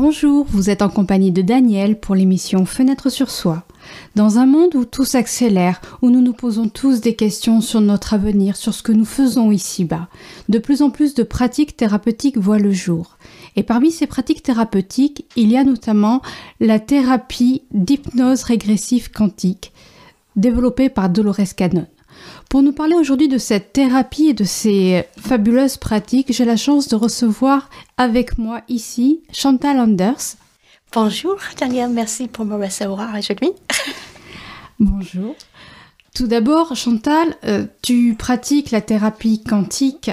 Bonjour, vous êtes en compagnie de Daniel pour l'émission Fenêtre sur soi. Dans un monde où tout s'accélère, où nous nous posons tous des questions sur notre avenir, sur ce que nous faisons ici-bas, de plus en plus de pratiques thérapeutiques voient le jour. Et parmi ces pratiques thérapeutiques, il y a notamment la thérapie d'hypnose régressive quantique, développée par Dolores Cannon. Pour nous parler aujourd'hui de cette thérapie et de ces fabuleuses pratiques, j'ai la chance de recevoir avec moi ici Chantal Anders. Bonjour Daniel, merci pour me recevoir aujourd'hui. Bonjour. Tout d'abord, Chantal, tu pratiques la thérapie quantique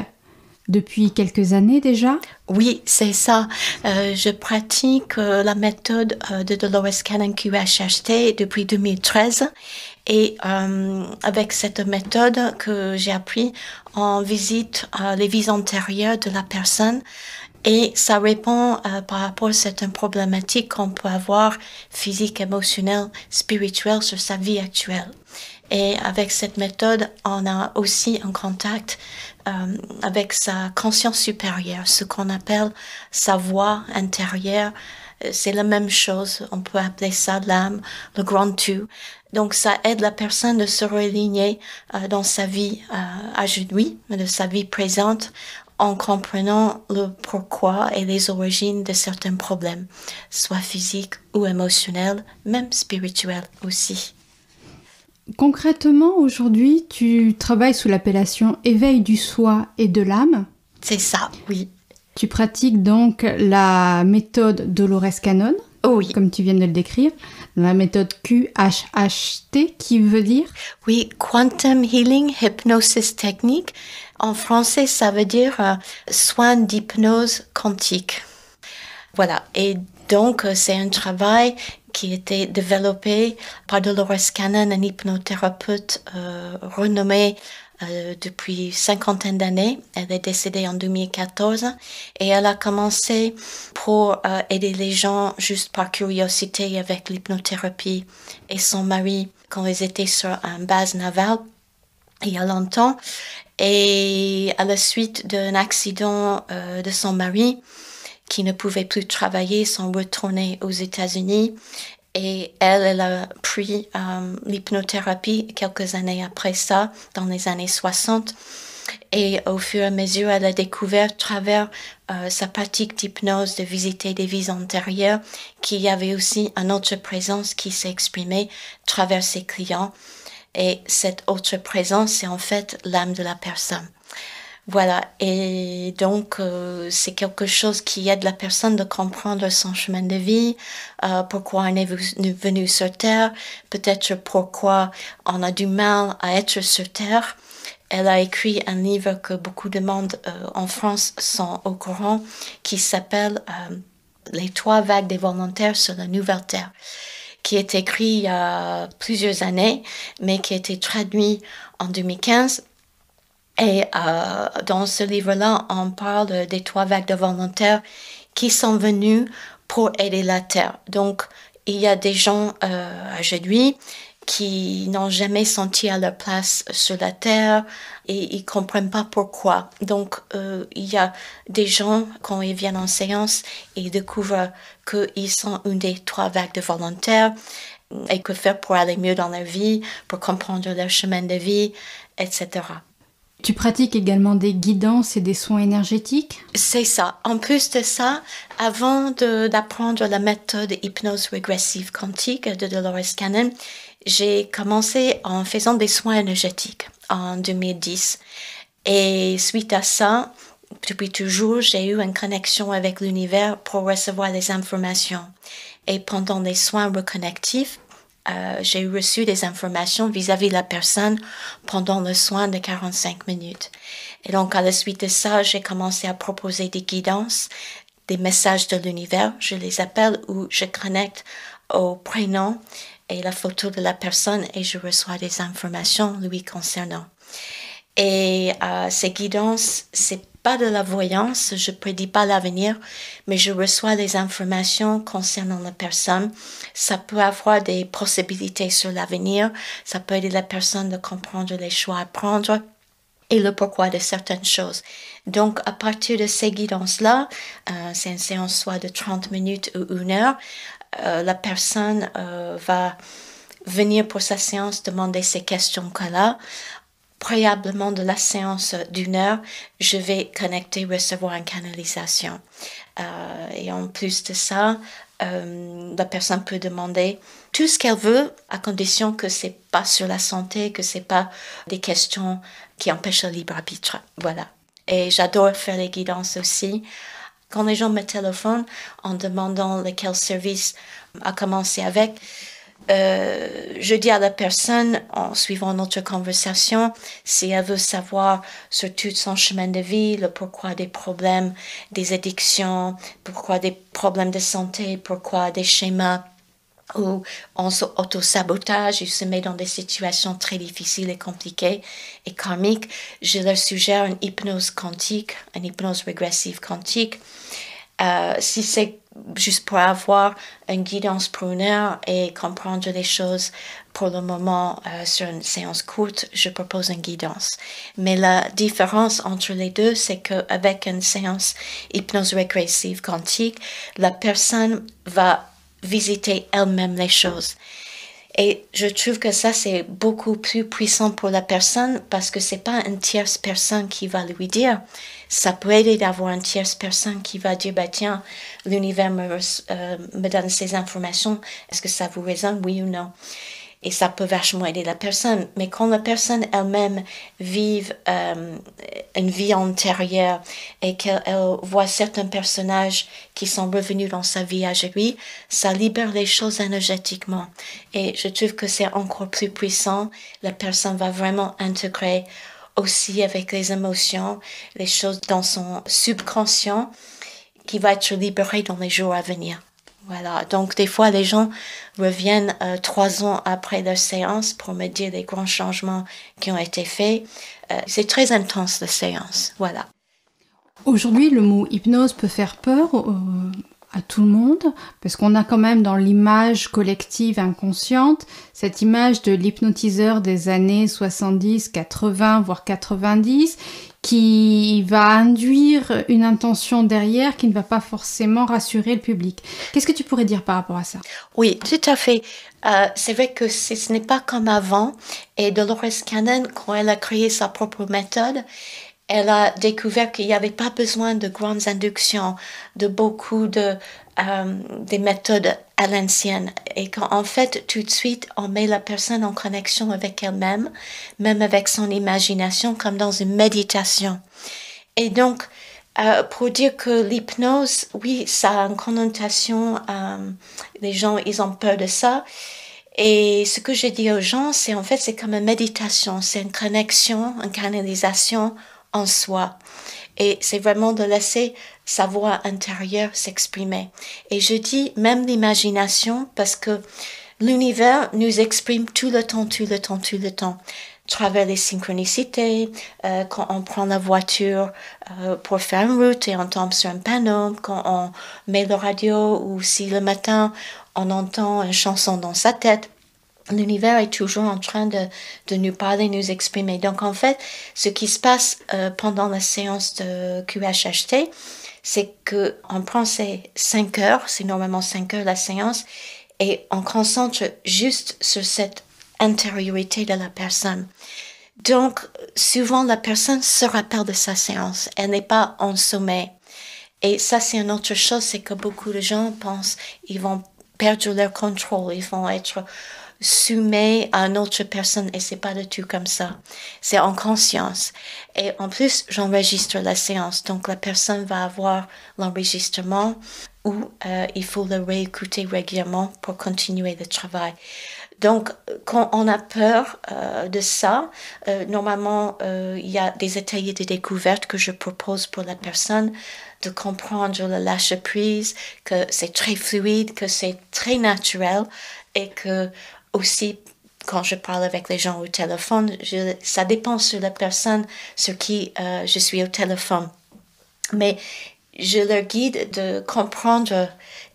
depuis quelques années déjà? Oui, c'est ça. Je pratique la méthode de Dolores Cannon QHHT depuis 2013. Et avec cette méthode que j'ai appris, on visite les vies antérieures de la personne et ça répond par rapport à certaines problématiques qu'on peut avoir physique, émotionnelle, spirituelle sur sa vie actuelle. Et avec cette méthode, on a aussi un contact avec sa conscience supérieure, ce qu'on appelle sa voix intérieure. C'est la même chose, on peut appeler ça l'âme, le grand tout. Donc ça aide la personne de se réaligner dans sa vie aujourd'hui, de sa vie présente, en comprenant le pourquoi et les origines de certains problèmes, soit physiques ou émotionnels, même spirituels aussi. Concrètement, aujourd'hui, tu travailles sous l'appellation éveil du soi et de l'âme. C'est ça, oui. Tu pratiques donc la méthode Dolores Cannon, oui, comme tu viens de le décrire, la méthode QHHT, qui veut dire? Oui, Quantum Healing Hypnosis Technique. En français, ça veut dire soin d'hypnose quantique. Voilà, et donc c'est un travail qui a été développé par Dolores Cannon, un hypnothérapeute renommé depuis 50 d'années. Elle est décédée en 2014 et elle a commencé pour aider les gens juste par curiosité avec l'hypnothérapie et son mari quand ils étaient sur une base navale il y a longtemps. Et à la suite d'un accident de son mari qui ne pouvait plus travailler, sont retournés aux États-Unis. Et elle a pris l'hypnothérapie quelques années après ça, dans les années 60. Et au fur et à mesure, elle a découvert à travers sa pratique d'hypnose de visiter des vies antérieures qu'il y avait aussi une autre présence qui s'est exprimée à travers ses clients. Et cette autre présence, c'est en fait l'âme de la personne. Voilà, et donc c'est quelque chose qui aide la personne de comprendre son chemin de vie, pourquoi on est venu sur Terre, peut-être pourquoi on a du mal à être sur Terre. Elle a écrit un livre que beaucoup de monde en France sont au courant, qui s'appelle « Les 3 vagues des volontaires sur la nouvelle Terre », qui est écrit il y a plusieurs années, mais qui a été traduit en 2015. Et dans ce livre-là, on parle des 3 vagues de volontaires qui sont venus pour aider la Terre. Donc, il y a des gens aujourd'hui qui n'ont jamais senti à leur place sur la Terre et ils comprennent pas pourquoi. Donc, il y a des gens, quand ils viennent en séance, ils découvrent qu'ils sont une des 3 vagues de volontaires et que faire pour aller mieux dans leur vie, pour comprendre leur chemin de vie, etc. Tu pratiques également des guidances et des soins énergétiques? C'est ça. En plus de ça, avant d'apprendre la méthode hypnose régressive quantique de Dolores Cannon, j'ai commencé en faisant des soins énergétiques en 2010. Et suite à ça, depuis toujours, j'ai eu une connexion avec l'univers pour recevoir des informations. Et pendant les soins reconnectifs, j'ai reçu des informations vis-à-vis de la personne pendant le soin de 45 minutes. Et donc, à la suite de ça, j'ai commencé à proposer des guidances, des messages de l'univers, je les appelle, où je connecte au prénom et la photo de la personne et je reçois des informations lui concernant. Et ces guidances, c'est pas de la voyance, je prédis pas l'avenir, mais je reçois des informations concernant la personne. Ça peut avoir des possibilités sur l'avenir, ça peut aider la personne de comprendre les choix à prendre. et le pourquoi de certaines choses. Donc, à partir de ces guidances-là, c'est une séance soit de 30 minutes ou 1 heure, la personne va venir pour sa séance demander ces questions qu'elle a. Préalablement de la séance d'1 heure, je vais connecter, recevoir une canalisation. Et en plus de ça, la personne peut demander tout ce qu'elle veut à condition que c'est pas sur la santé, que c'est pas des questions qui empêchent le libre arbitre. Voilà. Et j'adore faire les guidances aussi. Quand les gens me téléphonent en demandant lequel service à commencer avec, je dis à la personne, en suivant notre conversation, si elle veut savoir sur tout son chemin de vie, le pourquoi des problèmes, des addictions, pourquoi des problèmes de santé, pourquoi des schémas où on s'auto-sabotage, ils se met dans des situations très difficiles et compliquées et karmiques, je leur suggère une hypnose quantique, une hypnose régressive quantique. Si c'est juste pour avoir une guidance pour 1 heure et comprendre les choses pour le moment sur une séance courte, je propose une guidance. Mais la différence entre les deux, c'est qu'avec une séance hypnose régressive quantique, la personne va visiter elle-même les choses. Et je trouve que ça, c'est beaucoup plus puissant pour la personne parce que c'est pas une tierce personne qui va lui dire. Ça peut aider d'avoir une tierce personne qui va dire, bah tiens, l'univers me donne ces informations. Est-ce que ça vous résonne, oui ou non? Et ça peut vachement aider la personne. Mais quand la personne elle-même vive une vie antérieure et qu'elle voit certains personnages qui sont revenus dans sa vie avec lui, ça libère les choses énergétiquement. Et je trouve que c'est encore plus puissant. La personne va vraiment intégrer aussi avec les émotions, les choses dans son subconscient qui va être libéré dans les jours à venir. Voilà, donc des fois les gens reviennent 3 ans après leur séance pour me dire les grands changements qui ont été faits. C'est très intense la séance, voilà. Aujourd'hui, le mot hypnose peut faire peur à tout le monde, parce qu'on a quand même dans l'image collective inconsciente cette image de l'hypnotiseur des années 70, 80, voire 90, qui va induire une intention derrière qui ne va pas forcément rassurer le public. Qu'est-ce que tu pourrais dire par rapport à ça? Oui, tout à fait. C'est vrai que ce n'est pas comme avant. Et Dolores Cannon, quand elle a créé sa propre méthode, elle a découvert qu'il n'y avait pas besoin de grandes inductions, de beaucoup des méthodes à l'ancienne. Et qu'en fait, tout de suite, on met la personne en connexion avec elle-même, même avec son imagination, comme dans une méditation. Et donc, pour dire que l'hypnose, oui, ça a une connotation, les gens, ils ont peur de ça. Et ce que je dis aux gens, c'est en fait, c'est comme une méditation, c'est une connexion, une canalisation en soi. Et c'est vraiment de laisser sa voix intérieure s'exprimer. Et je dis même l'imagination parce que l'univers nous exprime tout le temps, travers les synchronicités, quand on prend la voiture pour faire une route et on tombe sur un panneau, quand on met le radio ou si le matin on entend une chanson dans sa tête. L'univers est toujours en train de nous parler, nous exprimer. Donc en fait, ce qui se passe pendant la séance de QHHT, c'est que on prend ces 5 heures, c'est normalement 5 heures la séance, et on concentre juste sur cette intériorité de la personne. Donc, souvent, la personne se rappelle de sa séance. Elle n'est pas en sommeil. Et ça, c'est une autre chose, c'est que beaucoup de gens pensent ils vont perdre leur contrôle, ils vont être soumis à une autre personne et c'est pas du tout comme ça. C'est en conscience. Et en plus, j'enregistre la séance. Donc, la personne va avoir l'enregistrement ou il faut le réécouter régulièrement pour continuer le travail. Donc, quand on a peur de ça, normalement, il y a des ateliers de découverte que je propose pour la personne, de comprendre le lâcher-prise, que c'est très fluide, que c'est très naturel et que aussi, quand je parle avec les gens au téléphone, ça dépend sur la personne sur qui je suis au téléphone. Mais je leur guide de comprendre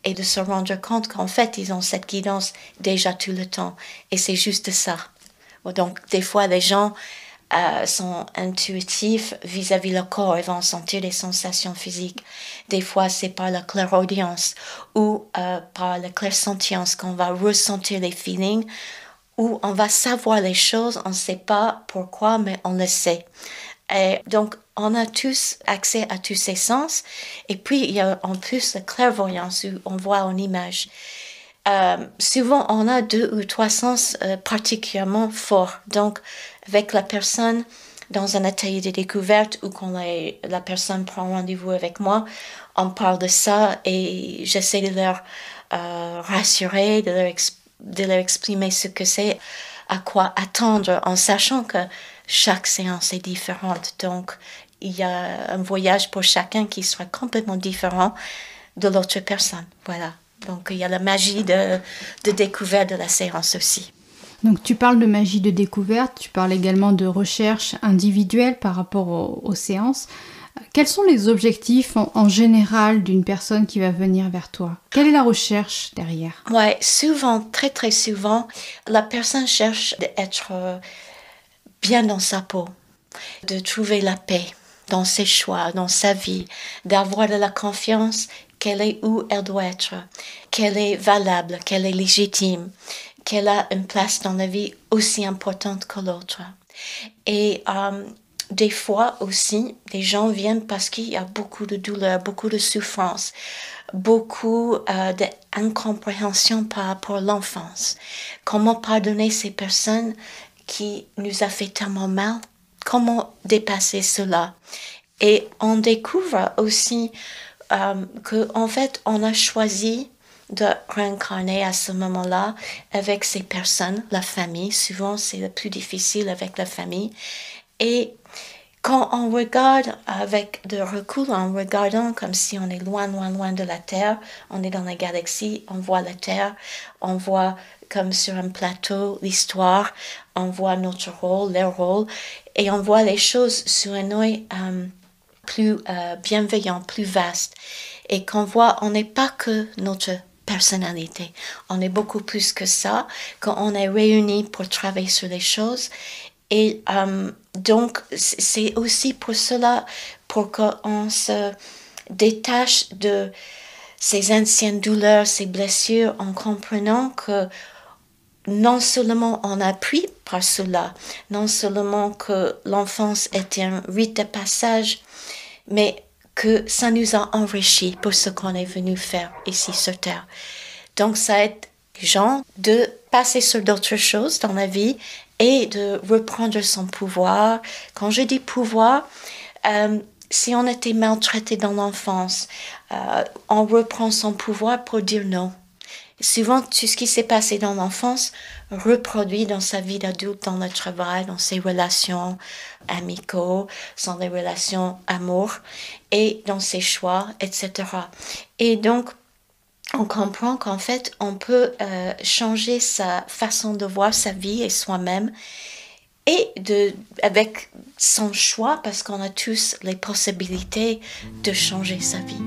et de se rendre compte qu'en fait, ils ont cette guidance déjà tout le temps. Et c'est juste ça. Donc, des fois, les gens sont intuitifs vis-à-vis le corps. Ils vont sentir des sensations physiques. Des fois, c'est par la clairaudience ou par la clairsentience qu'on va ressentir les feelings, ou on va savoir les choses, on ne sait pas pourquoi, mais on le sait. Et donc, on a tous accès à tous ces sens. Et puis, il y a en plus la clairvoyance où on voit en image. Souvent, on a 2 ou 3 sens particulièrement forts. Donc, avec la personne dans un atelier de découverte ou quand la personne prend rendez-vous avec moi, on parle de ça et j'essaie de leur rassurer, de leur exprimer ce que c'est, à quoi attendre, en sachant que chaque séance est différente. Donc, il y a un voyage pour chacun qui sera complètement différent de l'autre personne. Voilà. Donc, il y a la magie de découverte de la séance aussi. Donc, tu parles de magie de découverte, tu parles également de recherche individuelle par rapport aux séances. Quels sont les objectifs en général d'une personne qui va venir vers toi? Quelle est la recherche derrière? Ouais, souvent, très très souvent, la personne cherche d'être bien dans sa peau, de trouver la paix dans ses choix, dans sa vie, d'avoir de la confiance qu'elle est où elle doit être, qu'elle est valable, qu'elle est légitime, qu'elle a une place dans la vie aussi importante que l'autre. Et des fois aussi, les gens viennent parce qu'il y a beaucoup de douleur, beaucoup de souffrance, beaucoup d'incompréhension par rapport à l'enfance. Comment pardonner ces personnes qui nous a fait tellement mal? Comment dépasser cela? Et on découvre aussi qu'en fait, on a choisi de réincarner à ce moment-là avec ces personnes, la famille. Souvent, c'est le plus difficile avec la famille. Et quand on regarde avec de recul, en regardant comme si on est loin, loin, loin de la Terre, on est dans la galaxie, on voit la Terre, on voit comme sur un plateau l'histoire, on voit notre rôle, leur rôle, et on voit les choses sur un œil plus bienveillant, plus vaste. Et qu'on voit, on n'est pas que notre personnalité, on est beaucoup plus que ça, quand on est réunis pour travailler sur les choses. Et donc, c'est aussi pour cela, pour qu'on se détache de ces anciennes douleurs, ces blessures, en comprenant que non seulement on a appris par cela, non seulement que l'enfance était un rite de passage, mais que ça nous a enrichis pour ce qu'on est venu faire ici sur Terre. Donc, ça aide les gens de passer sur d'autres choses dans la vie et de reprendre son pouvoir. Quand je dis pouvoir, si on était maltraité dans l'enfance, on reprend son pouvoir pour dire non. Souvent, tout ce qui s'est passé dans l'enfance reproduit dans sa vie d'adulte, dans le travail, dans ses relations amicaux, dans les relations amour et dans ses choix, etc. Et donc, on comprend qu'en fait, on peut changer sa façon de voir sa vie et soi-même et avec son choix, parce qu'on a tous les possibilités de changer sa vie.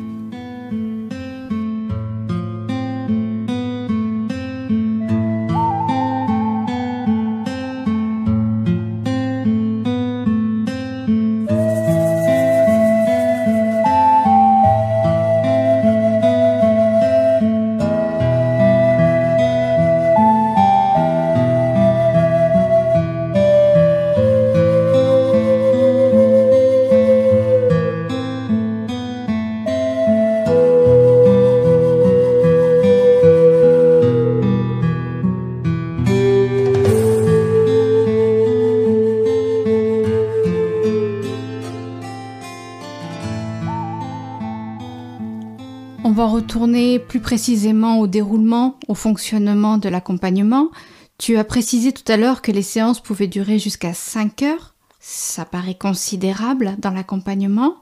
On va retourner plus précisément au déroulement, au fonctionnement de l'accompagnement. Tu as précisé tout à l'heure que les séances pouvaient durer jusqu'à 5 heures. Ça paraît considérable dans l'accompagnement.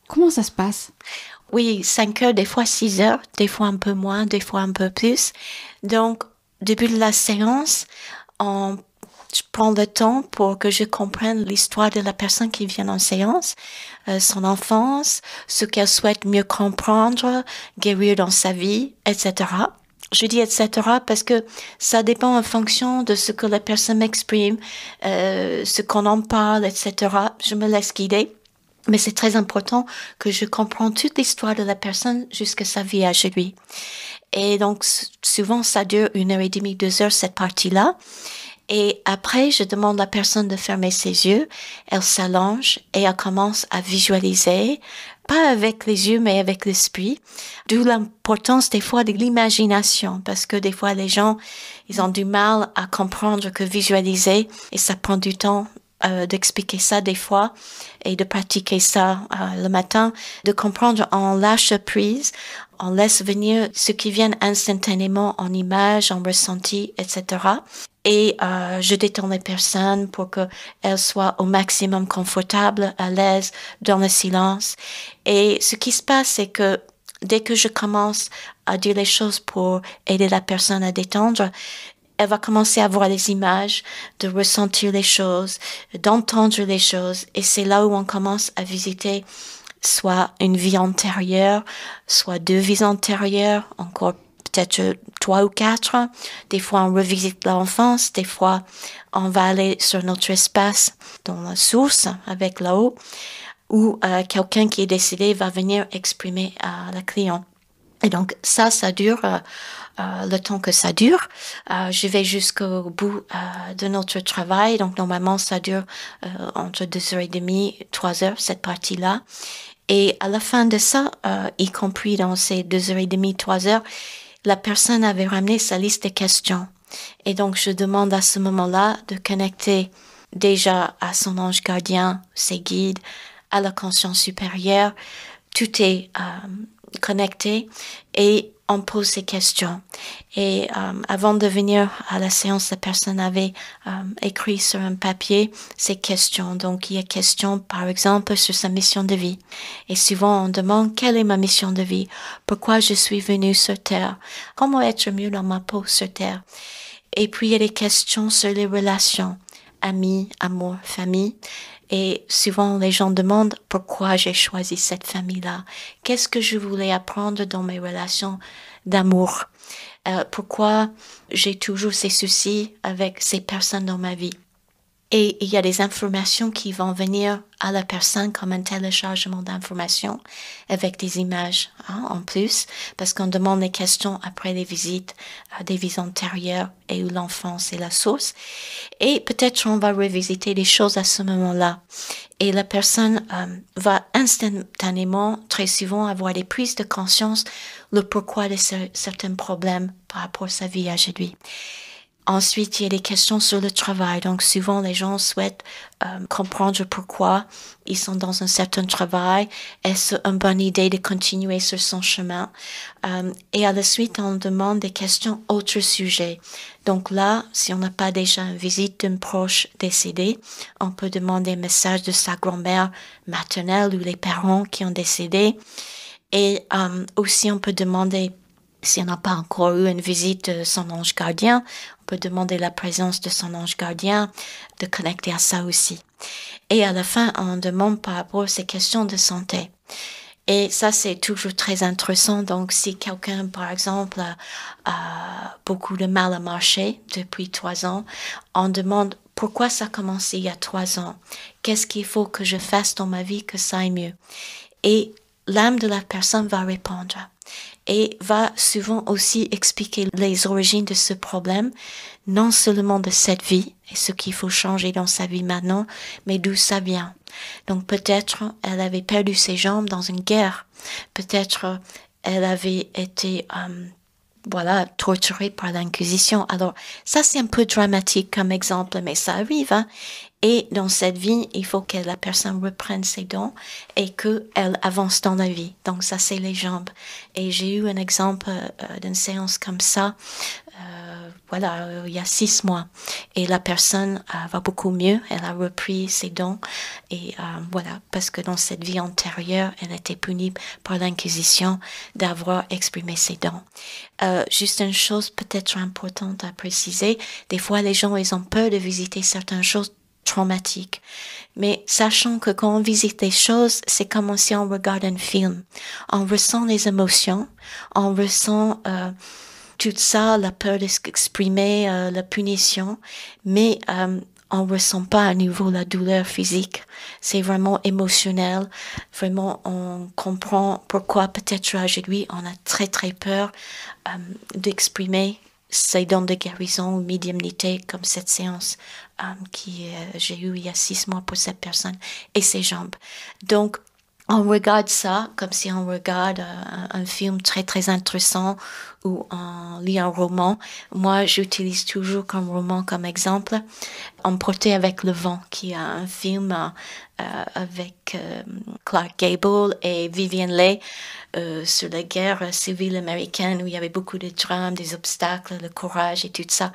Comment ça se passe? Oui, 5 heures, des fois 6 heures, des fois un peu moins, des fois un peu plus. Donc, début de la séance, je prends le temps pour que je comprenne l'histoire de la personne qui vient en séance, son enfance, ce qu'elle souhaite mieux comprendre, guérir dans sa vie, etc. Je dis etc. parce que ça dépend en fonction de ce que la personne m'exprime, ce qu'on en parle, etc. Je me laisse guider. Mais c'est très important que je comprends toute l'histoire de la personne jusqu'à sa vie à lui. Et donc, souvent, ça dure 1h30, 2 heures, cette partie-là. Et après, je demande à la personne de fermer ses yeux. Elle s'allonge et elle commence à visualiser, pas avec les yeux, mais avec l'esprit. D'où l'importance des fois de l'imagination, parce que des fois, les gens, ils ont du mal à comprendre que visualiser, et ça prend du temps d'expliquer ça des fois et de pratiquer ça le matin, de comprendre en lâche prise, on laisse venir ce qui vient instantanément en images, en ressenti, etc. Et je détends les personnes pour qu'elles soient au maximum confortables, à l'aise, dans le silence. Et ce qui se passe, c'est que dès que je commence à dire les choses pour aider la personne à détendre, elle va commencer à voir les images, de ressentir les choses, d'entendre les choses. Et c'est là où on commence à visiter soit une vie antérieure, soit 2 vies antérieures, encore peut-être 3 ou 4. Des fois, on revisite l'enfance. Des fois, on va aller sur notre espace dans la source avec là-haut, où quelqu'un qui est décédé va venir exprimer à la cliente. Et donc, ça dure le temps que ça dure. Je vais jusqu'au bout de notre travail. Donc, normalement, ça dure entre 2h30, 3 heures, cette partie-là. Et à la fin de ça, y compris dans ces 2h30, 3 heures, la personne avait ramené sa liste de questions. Et donc, je demande à ce moment-là de connecter déjà à son ange gardien, ses guides, à la conscience supérieure. Tout est connecté et on pose ces questions. Et avant de venir à la séance, la personne avait écrit sur un papier ces questions. Donc, il y a question, par exemple, sur sa mission de vie. Et souvent, on demande, quelle est ma mission de vie? Pourquoi je suis venue sur Terre? Comment être mieux dans ma peau sur Terre? Et puis, il y a des questions sur les relations, amis, amour, famille. Et souvent, les gens demandent pourquoi j'ai choisi cette famille-là. Qu'est-ce que je voulais apprendre dans mes relations d'amour? Pourquoi j'ai toujours ces soucis avec ces personnes dans ma vie? Et il y a des informations qui vont venir à la personne comme un téléchargement d'informations avec des images en plus, parce qu'on demande des questions après les visites des vies antérieures et où l'enfance est la source. Et peut-être on va revisiter les choses à ce moment-là. Et la personne va instantanément, très souvent, avoir des prises de conscience le pourquoi de certains problèmes par rapport à sa vie à lui. Ensuite, il y a des questions sur le travail. Donc, souvent, les gens souhaitent comprendre pourquoi ils sont dans un certain travail. Est-ce une bonne idée de continuer sur son chemin? Et à la suite, on demande des questions autres sujets. Donc là, si on n'a pas déjà une visite d'un proche décédé, on peut demander un message de sa grand-mère maternelle ou les parents qui ont décédé. Et aussi, on peut demander, si on n'a pas encore eu une visite de son ange gardien, on peut demander la présence de son ange gardien, de connecter à ça aussi. Et à la fin, on demande par rapport à ces questions de santé. Et ça, c'est toujours très intéressant. Donc, si quelqu'un, par exemple, a beaucoup de mal à marcher depuis 3 ans, on demande pourquoi ça a commencé il y a 3 ans. Qu'est-ce qu'il faut que je fasse dans ma vie que ça aille mieux? Et l'âme de la personne va répondre. Et va souvent aussi expliquer les origines de ce problème, non seulement de cette vie et ce qu'il faut changer dans sa vie maintenant, mais d'où ça vient. Donc peut-être elle avait perdu ses jambes dans une guerre, peut-être elle avait été torturée par l'Inquisition. Alors ça c'est un peu dramatique comme exemple, mais ça arrive, hein. Et dans cette vie, il faut que la personne reprenne ses dons et qu'elle avance dans la vie. Donc ça, c'est les jambes. Et j'ai eu un exemple d'une séance comme ça, il y a 6 mois. Et la personne va beaucoup mieux. Elle a repris ses dons. Et parce que dans cette vie antérieure, elle était punie par l'Inquisition d'avoir exprimé ses dons. Juste une chose peut-être importante à préciser. Des fois, les gens, ils ont peur de visiter certaines choses traumatique. Mais sachant que quand on visite des choses, c'est comme si on regarde un film. On ressent les émotions, on ressent tout ça, la peur d'exprimer la punition, mais on ressent pas à nouveau la douleur physique. C'est vraiment émotionnel. Vraiment, on comprend pourquoi peut-être aujourd'hui on a très très peur d'exprimer ces dons de guérison ou médiumnité comme cette séance que j'ai eue il y a 6 mois pour cette personne et ses jambes. Donc, on regarde ça comme si on regarde un film très très intéressant ou on lit un roman. Moi, j'utilise toujours comme roman comme exemple Emporté avec le vent, qui est un film avec Clark Gable et Vivien Leigh sur la guerre civile américaine où il y avait beaucoup de drames, des obstacles, le courage et tout ça.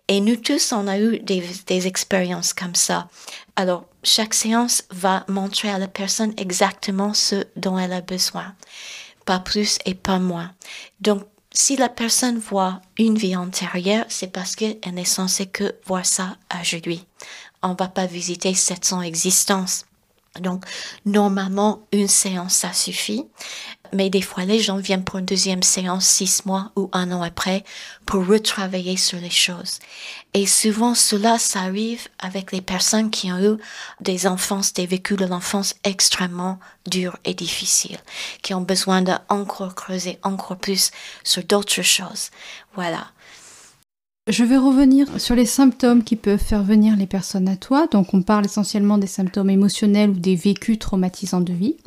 Et nous tous, on a eu des expériences comme ça. Alors, chaque séance va montrer à la personne exactement ce dont elle a besoin. Pas plus et pas moins. Donc, si la personne voit une vie antérieure, c'est parce qu'elle n'est censée que voir ça aujourd'hui. On va pas visiter 700 existences. Donc, normalement, une séance, ça suffit. Mais des fois, les gens viennent pour une deuxième séance 6 mois ou 1 an après pour retravailler sur les choses. Et souvent, cela, ça arrive avec les personnes qui ont eu des enfances, des vécus de l'enfance extrêmement durs et difficiles, qui ont besoin d'encore creuser encore plus sur d'autres choses. Voilà. Je vais revenir sur les symptômes qui peuvent faire venir les personnes à toi. Donc on parle essentiellement des symptômes émotionnels ou des vécus traumatisants de vie.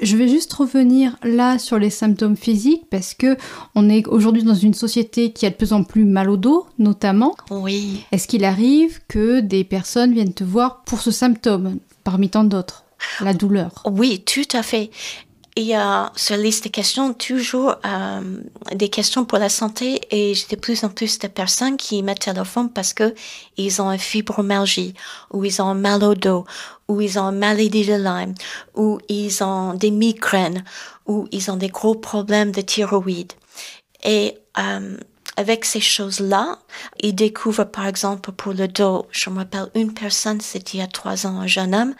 Je vais juste revenir là sur les symptômes physiques parce que on est aujourd'hui dans une société qui a de plus en plus mal au dos, notamment. Oui. Est-ce qu'il arrive que des personnes viennent te voir pour ce symptôme, parmi tant d'autres, la douleur? Oui, tout à fait. Il y a sur la liste de questions toujours des questions pour la santé et j'ai de plus en plus de personnes qui me téléphonent parce que ils ont une fibromyalgie ou ils ont mal au dos ou ils ont une maladie de Lyme ou ils ont des migraines ou ils ont des gros problèmes de thyroïde. Et avec ces choses-là, ils découvrent par exemple pour le dos, je me rappelle une personne, c'était il y a 3 ans, un jeune homme,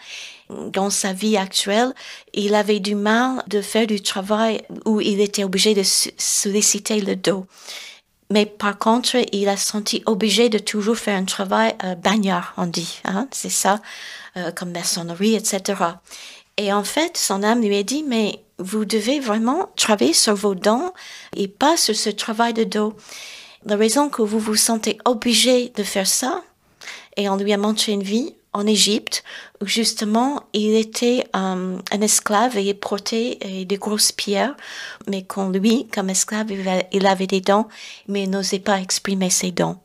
dans sa vie actuelle, il avait du mal de faire du travail où il était obligé de solliciter le dos. Mais par contre, il a senti obligé de toujours faire un travail bagnard, on dit, hein, c'est ça, comme maçonnerie, etc. Et en fait, son âme lui a dit, mais vous devez vraiment travailler sur vos dents et pas sur ce travail de dos. La raison que vous vous sentez obligé de faire ça, et on lui a montré une vie en Égypte, où justement, il était un esclave et il portait des grosses pierres, mais qu'on lui, comme esclave, il avait des dents, mais il n'osait pas exprimer ses dents.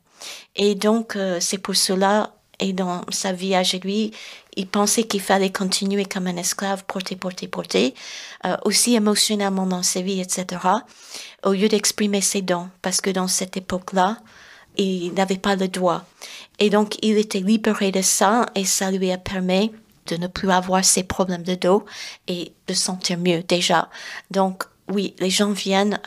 Et donc, c'est pour cela, et dans sa vie âgée, lui, il pensait qu'il fallait continuer comme un esclave, porter, aussi émotionnellement dans sa vie, etc., au lieu d'exprimer ses dents, parce que dans cette époque-là, il n'avait pas le doigt. Et donc, il était libéré de ça et ça lui a permis de ne plus avoir ces problèmes de dos et de sentir mieux déjà. Donc, oui, les gens viennent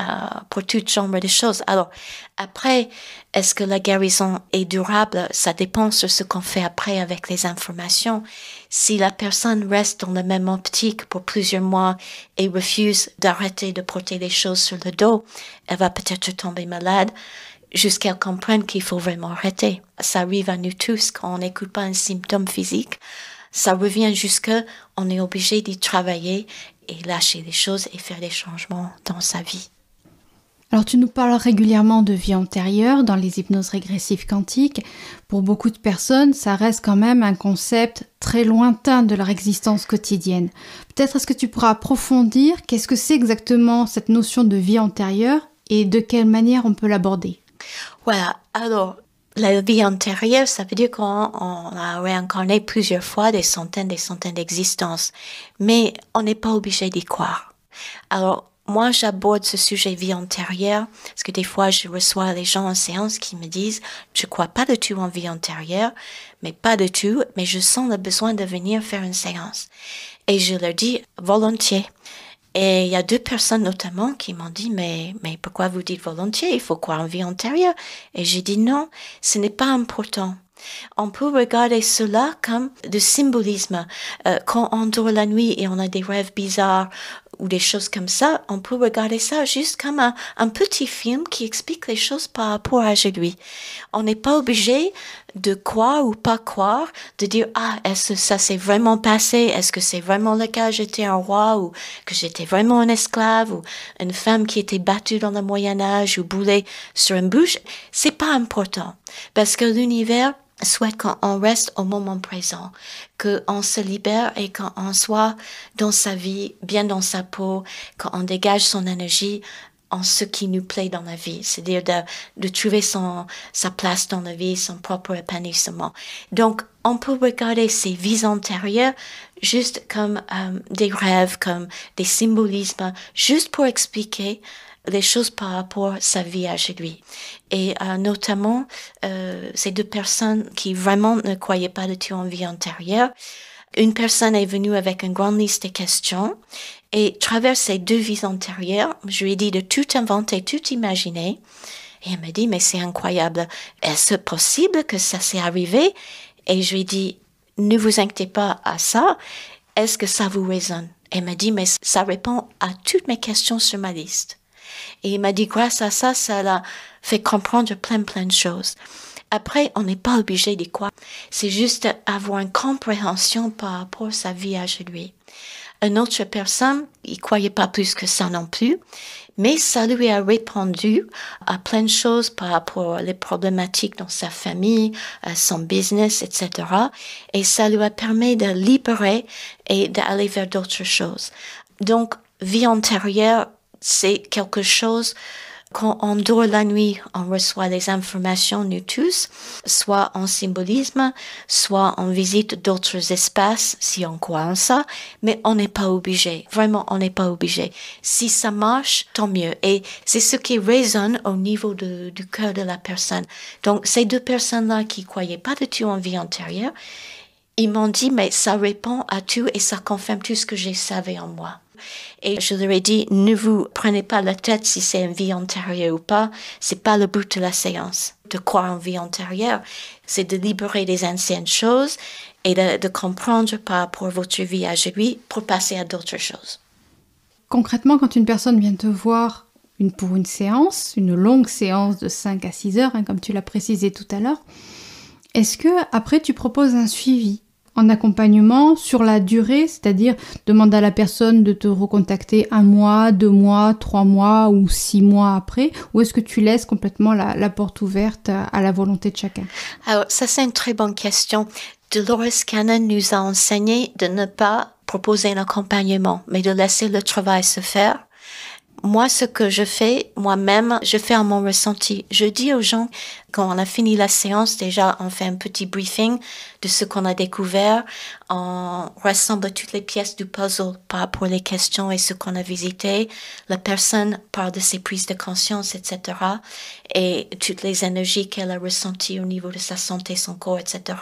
pour toutes genres de choses. Alors, après, est-ce que la guérison est durable? Ça dépend sur ce qu'on fait après avec les informations. Si la personne reste dans la même optique pour plusieurs mois et refuse d'arrêter de porter les choses sur le dos, elle va peut-être tomber malade jusqu'à comprendre qu'il faut vraiment arrêter. Ça arrive à nous tous quand on n'écoute pas un symptôme physique. Ça revient jusqu'à on est obligé d'y travailler et lâcher les choses et faire des changements dans sa vie. Alors tu nous parles régulièrement de vie antérieure dans les hypnoses régressives quantiques. Pour beaucoup de personnes, ça reste quand même un concept très lointain de leur existence quotidienne. Peut-être est-ce que tu pourras approfondir qu'est-ce que c'est exactement cette notion de vie antérieure et de quelle manière on peut l'aborder? Voilà, alors la vie antérieure, ça veut dire qu'on a réincarné plusieurs fois des centaines d'existences, mais on n'est pas obligé d'y croire. Alors, moi, j'aborde ce sujet vie antérieure, parce que des fois, je reçois les gens en séance qui me disent, je crois pas du tout en vie antérieure, mais pas du tout, mais je sens le besoin de venir faire une séance. Et je leur dis volontiers. Et il y a 2 personnes notamment qui m'ont dit, mais pourquoi vous dites volontiers? Il faut croire en vie antérieure. Et j'ai dit non, ce n'est pas important. On peut regarder cela comme du symbolisme. Quand on dort la nuit et on a des rêves bizarres ou des choses comme ça, on peut regarder ça juste comme un petit film qui explique les choses par rapport à lui. On n'est pas obligé de croire ou pas croire, de dire, est-ce que ça s'est vraiment passé? Est-ce que c'est vraiment le cas? J'étais un roi ou que j'étais vraiment un esclave ou une femme qui était battue dans le Moyen-Âge ou boulée sur une bûche? C'est pas important. Parce que l'univers souhaite qu'on reste au moment présent, qu'on se libère et qu'on soit dans sa vie, bien dans sa peau, qu'on dégage son énergie en ce qui nous plaît dans la vie, c'est-à-dire de trouver sa place dans la vie, son propre épanouissement. Donc, on peut regarder ces vies antérieures juste comme des rêves, comme des symbolismes, juste pour expliquer les choses par rapport à sa vie à lui. Et notamment, ces deux personnes qui vraiment ne croyaient pas du tout en vie antérieure, une personne est venue avec une grande liste de questions et travers ces deux vies antérieures, je lui ai dit de tout inventer, tout imaginer. Et elle m'a dit, mais c'est incroyable. Est-ce possible que ça s'est arrivé? Et je lui ai dit, ne vous inquiétez pas à ça. Est-ce que ça vous résonne? Elle m'a dit, mais ça répond à toutes mes questions sur ma liste. Et il m'a dit, grâce à ça, ça l'a fait comprendre plein de choses. Après, on n'est pas obligé d'y croire. C'est juste avoir une compréhension par rapport à sa vie à lui. Une autre personne, il croyait pas plus que ça non plus, mais ça lui a répondu à plein de choses par rapport aux problématiques dans sa famille, à son business, etc. Et ça lui a permis de libérer et d'aller vers d'autres choses. Donc, vie antérieure, c'est quelque chose. Quand on dort la nuit, on reçoit des informations, nous tous, soit en symbolisme, soit on visite d'autres espaces, si on croit en ça, mais on n'est pas obligé. Vraiment, on n'est pas obligé. Si ça marche, tant mieux. Et c'est ce qui résonne au niveau du cœur de la personne. Donc, ces deux personnes-là qui croyaient pas du tout en vie antérieure, ils m'ont dit, mais ça répond à tout et ça confirme tout ce que j'ai savais en moi. Et je leur ai dit, ne vous prenez pas la tête si c'est une vie antérieure ou pas. C'est pas le but de la séance, de croire en vie antérieure. C'est de libérer des anciennes choses et de comprendre par rapport à votre vie à lui pour passer à d'autres choses. Concrètement, quand une personne vient te voir pour une séance, une longue séance de 5 à 6 heures, comme tu l'as précisé tout à l'heure, est-ce que après tu proposes un suivi en accompagnement sur la durée, c'est-à-dire demande à la personne de te recontacter 1 mois, 2 mois, 3 mois ou 6 mois après, ou est-ce que tu laisses complètement la porte ouverte à la volonté de chacun? Alors ça c'est une très bonne question. Dolores Cannon nous a enseigné de ne pas proposer un accompagnement, mais de laisser le travail se faire. Moi, ce que je fais, moi-même, je fais à mon ressenti. Je dis aux gens, quand on a fini la séance, déjà, on fait un petit briefing de ce qu'on a découvert. On rassemble toutes les pièces du puzzle par rapport aux questions et ce qu'on a visité. La personne parle de ses prises de conscience, etc. Et toutes les énergies qu'elle a ressenties au niveau de sa santé, son corps, etc.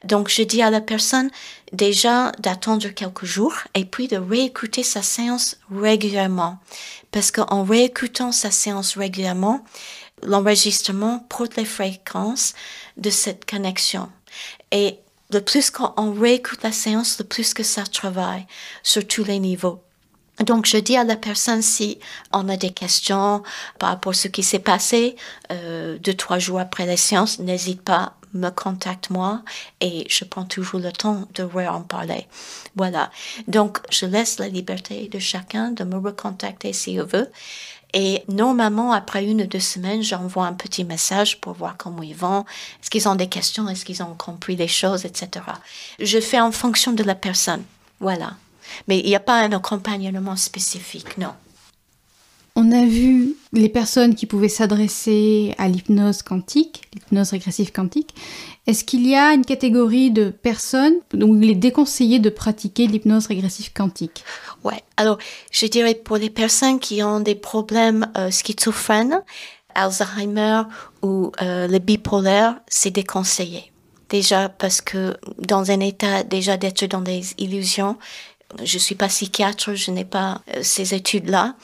Donc, je dis à la personne déjà d'attendre quelques jours et puis de réécouter sa séance régulièrement. Parce qu'en réécoutant sa séance régulièrement, l'enregistrement porte les fréquences de cette connexion. Et le plus qu'on réécoute la séance, le plus que ça travaille sur tous les niveaux. Donc, je dis à la personne si on a des questions par rapport à ce qui s'est passé 2-3 jours après la séance, n'hésite pas, me contacte-moi et je prends toujours le temps de en parler. Voilà. Donc, je laisse la liberté de chacun de me recontacter s'il veut. Et normalement, après 1 ou 2 semaines, j'envoie un petit message pour voir comment ils vont. Est-ce qu'ils ont des questions? Est-ce qu'ils ont compris les choses, etc. Je fais en fonction de la personne. Voilà. Mais il n'y a pas un accompagnement spécifique, non. On a vu les personnes qui pouvaient s'adresser à l'hypnose quantique, l'hypnose régressive quantique. Est-ce qu'il y a une catégorie de personnes où il est déconseillé de pratiquer l'hypnose régressive quantique? Ouais. Alors, je dirais pour les personnes qui ont des problèmes schizophrènes, Alzheimer ou le bipolaire, c'est déconseillé. Déjà parce que dans un état déjà d'être dans des illusions, je suis pas psychiatre, je n'ai pas ces études-là,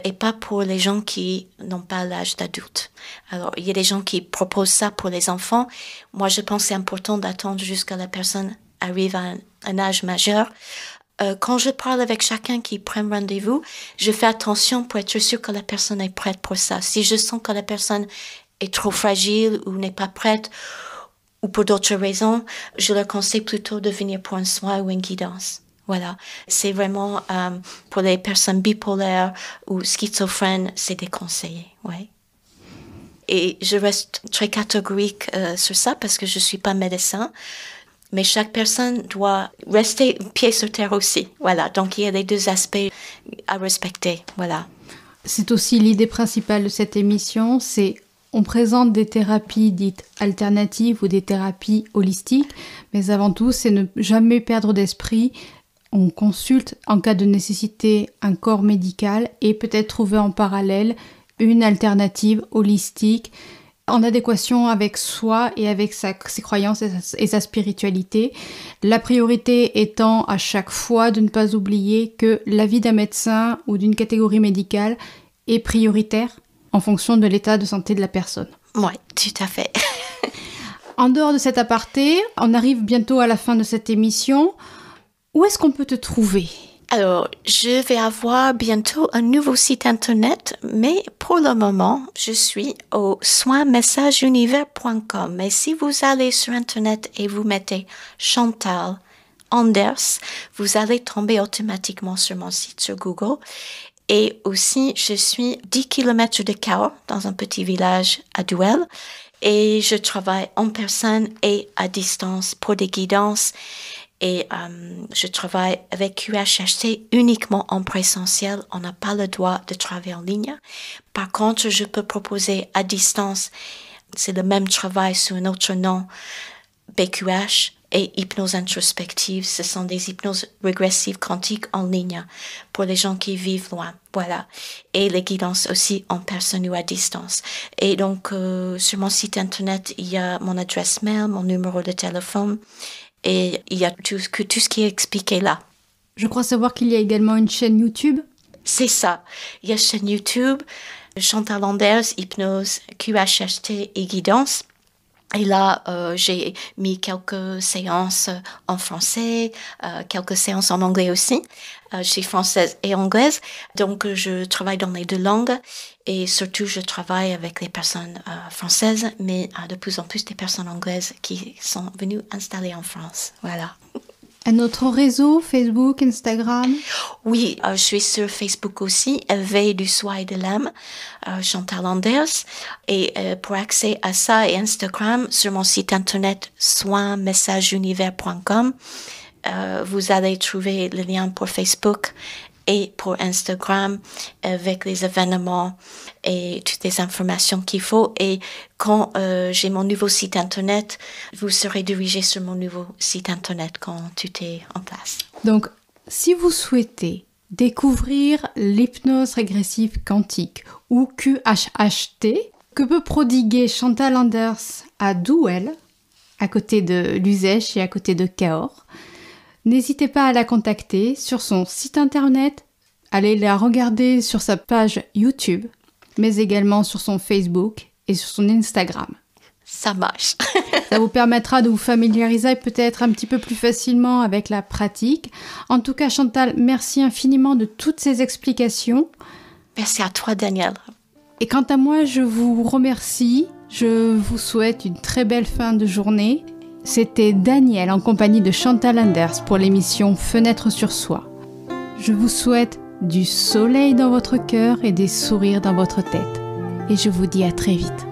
et pas pour les gens qui n'ont pas l'âge d'adulte. Alors, il y a des gens qui proposent ça pour les enfants. Moi, je pense que c'est important d'attendre jusqu'à la personne arrive à un âge majeur. quand je parle avec chacun qui prend rendez-vous, je fais attention pour être sûr que la personne est prête pour ça. Si je sens que la personne est trop fragile ou n'est pas prête, ou pour d'autres raisons, je leur conseille plutôt de venir pour un soin ou une guidance. Voilà. C'est vraiment, pour les personnes bipolaires ou schizophrènes, c'est déconseillé. Ouais. Et je reste très catégorique sur ça parce que je suis pas médecin. Mais chaque personne doit rester pied sur terre aussi. Voilà. Donc, il y a les deux aspects à respecter. Voilà. C'est aussi l'idée principale de cette émission, c'est on présente des thérapies dites alternatives ou des thérapies holistiques, mais avant tout, c'est ne jamais perdre d'esprit. On consulte en cas de nécessité un corps médical et peut-être trouver en parallèle une alternative holistique en adéquation avec soi et avec ses croyances et sa spiritualité. La priorité étant à chaque fois de ne pas oublier que l'avis d'un médecin ou d'une catégorie médicale est prioritaire en fonction de l'état de santé de la personne. Oui, tout à fait. En dehors de cet aparté, on arrive bientôt à la fin de cette émission. Où est-ce qu'on peut te trouver ? Alors, je vais avoir bientôt un nouveau site internet, mais pour le moment, je suis au soinsmessageunivers.com. Mais si vous allez sur internet et vous mettez Chantal Anders, vous allez tomber automatiquement sur mon site sur Google. Et aussi, je suis 10 km de Cahors, dans un petit village à Douel. Et je travaille en personne et à distance pour des guidances. Et je travaille avec QHHT uniquement en présentiel. On n'a pas le droit de travailler en ligne. Par contre, je peux proposer à distance, c'est le même travail sous un autre nom, BQH et hypnose introspective. Ce sont des hypnoses régressives quantiques en ligne pour les gens qui vivent loin. Voilà. Et les guidances aussi en personne ou à distance. Et donc, sur mon site internet, il y a mon adresse mail, mon numéro de téléphone. Et il y a tout ce qui est expliqué là. Je crois savoir qu'il y a également une chaîne YouTube. C'est ça. Il y a une chaîne YouTube, Chantal Anders, hypnose, QHHT et guidance. Et là, j'ai mis quelques séances en français, quelques séances en anglais aussi. Je suis française et anglaise, donc je travaille dans les deux langues. Et surtout, je travaille avec les personnes françaises, mais de plus en plus des personnes anglaises qui sont venues installer en France. Voilà. Un autre réseau, Facebook, Instagram? Oui, je suis sur Facebook aussi, Éveil du soi et de l'âme, Chantal Anders. Et pour accéder à ça et Instagram, sur mon site internet soinsmessageunivers.com, vous allez trouver le lien pour Facebook et pour Instagram avec les événements et toutes les informations qu'il faut. Et quand j'ai mon nouveau site internet, vous serez dirigé sur mon nouveau site internet quand tout est en place. Donc, si vous souhaitez découvrir l'hypnose régressive quantique ou QHHT, que peut prodiguer Chantal Anders à Douel, à côté de Luzèche et à côté de Cahors, n'hésitez pas à la contacter sur son site internet, allez la regarder sur sa page YouTube, mais également sur son Facebook et sur son Instagram. Ça marche. Ça vous permettra de vous familiariser peut-être un petit peu plus facilement avec la pratique. En tout cas, Chantal, merci infiniment de toutes ces explications. Merci à toi, Daniel. Et quant à moi, je vous remercie. Je vous souhaite une très belle fin de journée. C'était Daniel en compagnie de Chantal Anders pour l'émission Fenêtre sur soi. Je vous souhaite du soleil dans votre cœur et des sourires dans votre tête. Et je vous dis à très vite.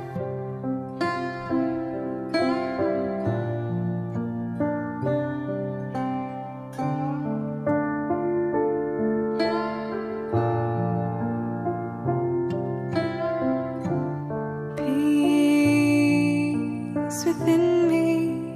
Peace within me.